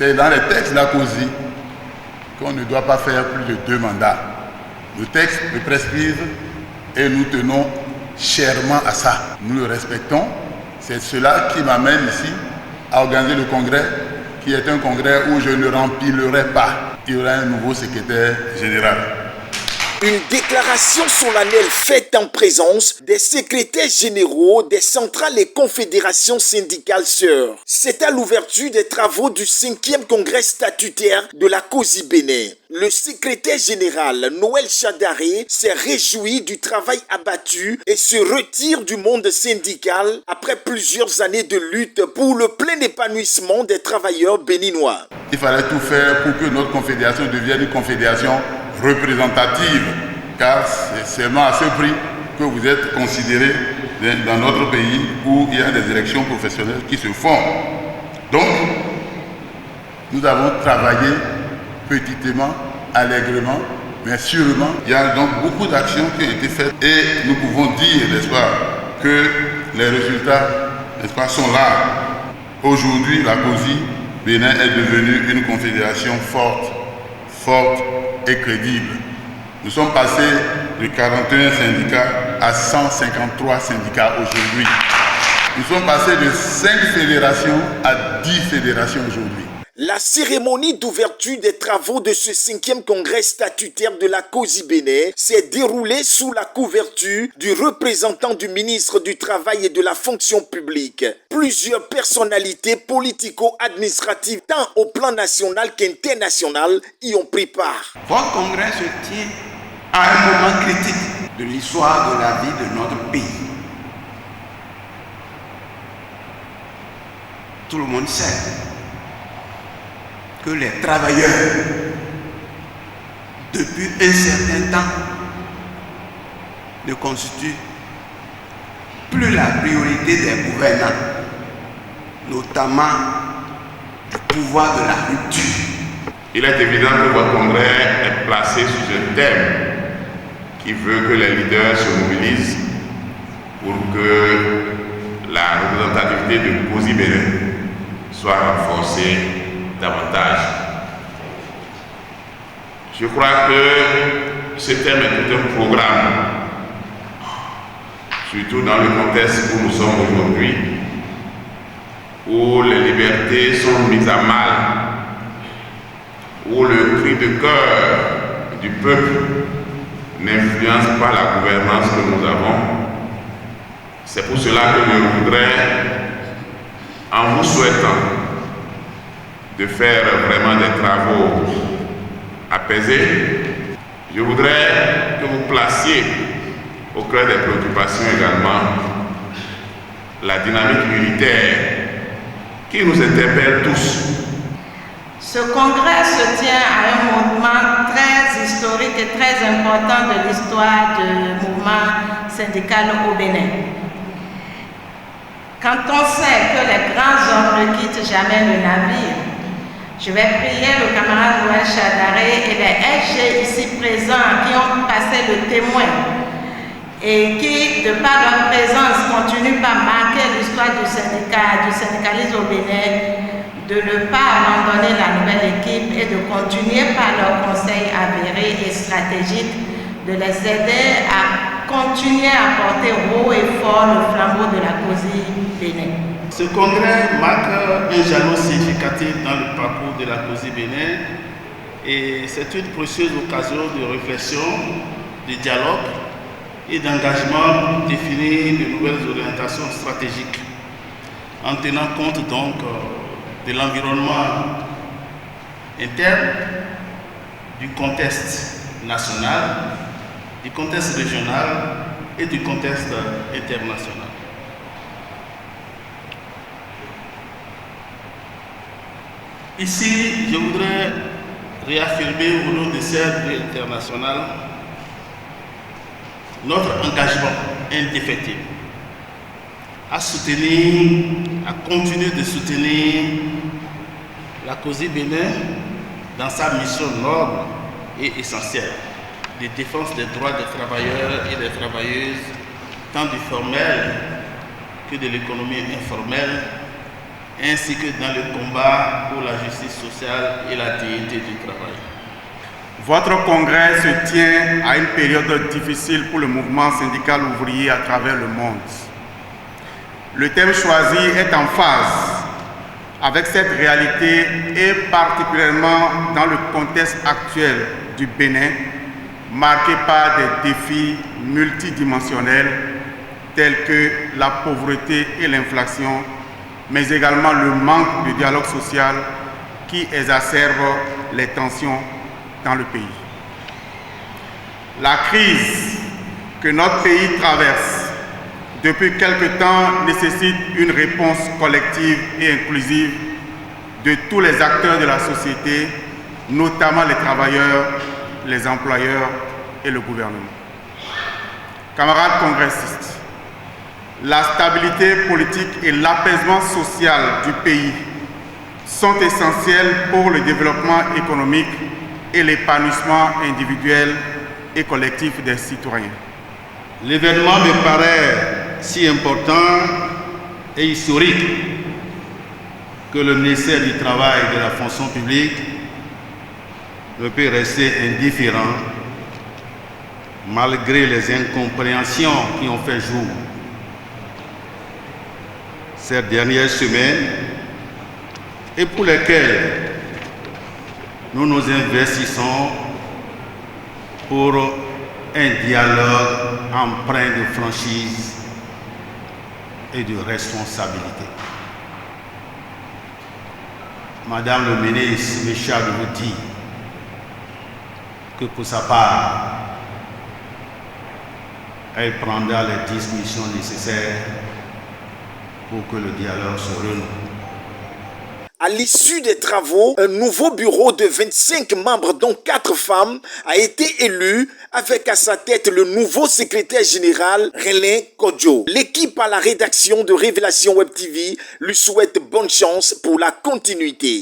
C'est dans les textes de la COSI qu'on ne doit pas faire plus de 2 mandats. Le texte le prescrivent et nous tenons chèrement à ça. Nous le respectons. C'est cela qui m'amène ici à organiser le congrès, qui est un congrès où je ne remplirai pas. Il y aura un nouveau secrétaire général. Une déclaration solennelle faite en présence des secrétaires généraux des centrales et confédérations syndicales sœurs. C'est à l'ouverture des travaux du 5e congrès statutaire de la COSI Bénin. Le secrétaire général Noël Chadaré s'est réjoui du travail abattu et se retire du monde syndical après plusieurs années de lutte pour le plein épanouissement des travailleurs béninois. Il fallait tout faire pour que notre confédération devienne une confédération représentative, car c'est seulement à ce prix que vous êtes considérés dans notre pays où il y a des élections professionnelles qui se font. Donc, nous avons travaillé petitement, allègrement, mais sûrement. Il y a donc beaucoup d'actions qui ont été faites et nous pouvons dire, n'est-ce pas, que les résultats, n'est-ce pas, sont là. Aujourd'hui, la COSI Bénin est devenue une confédération forte et crédible. Nous sommes passés de 41 syndicats à 153 syndicats aujourd'hui. Nous sommes passés de 5 fédérations à 10 fédérations aujourd'hui. La cérémonie d'ouverture des travaux de ce 5e congrès statutaire de la COSI Bénin s'est déroulée sous la couverture du représentant du ministre du Travail et de la Fonction publique. Plusieurs personnalités politico-administratives, tant au plan national qu'international, y ont pris part. Votre congrès se tient à un moment critique de l'histoire de la vie de notre pays. Tout le monde sait que les travailleurs, depuis un certain temps, ne constituent plus la priorité des gouvernants, notamment du pouvoir de la rupture. Il est évident que votre congrès est placé sous un thème qui veut que les leaders se mobilisent pour que la représentativité de COSI Bénin soit renforcée davantage. Je crois que ce thème est tout un programme, surtout dans le contexte où nous sommes aujourd'hui, où les libertés sont mises à mal, où le cri de cœur du peuple n'influence pas la gouvernance que nous avons. C'est pour cela que je voudrais, en vous souhaitant de faire vraiment des travaux apaisés, je voudrais que vous placiez au cœur des préoccupations également la dynamique unitaire qui nous interpelle tous. Ce congrès se tient à un moment très historique et très important de l'histoire du mouvement syndical au Bénin. Quand on sait que les grands hommes ne quittent jamais le navire, je vais prier le camarade Noël Chadaré et les SG ici présents qui ont passé le témoin et qui, de par leur présence, continuent par marquer l'histoire du syndicalisme au Bénin, de ne pas abandonner la nouvelle équipe et de continuer par leurs conseils avérés et stratégiques, de les aider à continuer à porter haut et fort le flambeau de la COSI Bénin. Ce congrès marque un jalon significatif dans le parcours de la COSI Bénin et c'est une précieuse occasion de réflexion, de dialogue et d'engagement pour définir de nouvelles orientations stratégiques en tenant compte donc de l'environnement interne, du contexte national, du contexte régional et du contexte international. Ici, je voudrais réaffirmer au nom de CRD International notre engagement indéfectible à soutenir, à continuer de soutenir la COSI Bénin dans sa mission noble et essentielle de défense des droits des travailleurs et des travailleuses, tant du formel que de l'économie informelle, ainsi que dans le combat pour la justice sociale et la dignité du travail. Votre congrès se tient à une période difficile pour le mouvement syndical ouvrier à travers le monde. Le thème choisi est en phase avec cette réalité et particulièrement dans le contexte actuel du Bénin, marqué par des défis multidimensionnels tels que la pauvreté et l'inflation, mais également le manque de dialogue social qui exacerbe les tensions dans le pays. La crise que notre pays traverse depuis quelque temps nécessite une réponse collective et inclusive de tous les acteurs de la société, notamment les travailleurs, les employeurs et le gouvernement. Camarades congressistes, la stabilité politique et l'apaisement social du pays sont essentiels pour le développement économique et l'épanouissement individuel et collectif des citoyens. L'événement me paraît si important et historique que le ministère du Travail et de la fonction publique ne peut rester indifférent malgré les incompréhensions qui ont fait jour ces dernières semaines et pour lesquelles nous nous investissons pour un dialogue empreint de franchise et de responsabilité. Madame le ministre me charge de vous dire que pour sa part, elle prendra les dispositions nécessaires pour que le dialogue se renoue. À l'issue des travaux, un nouveau bureau de 25 membres, dont 4 femmes, a été élu avec à sa tête le nouveau secrétaire général, Relin Kodjo. L'équipe à la rédaction de Révélation Web TV lui souhaite bonne chance pour la continuité.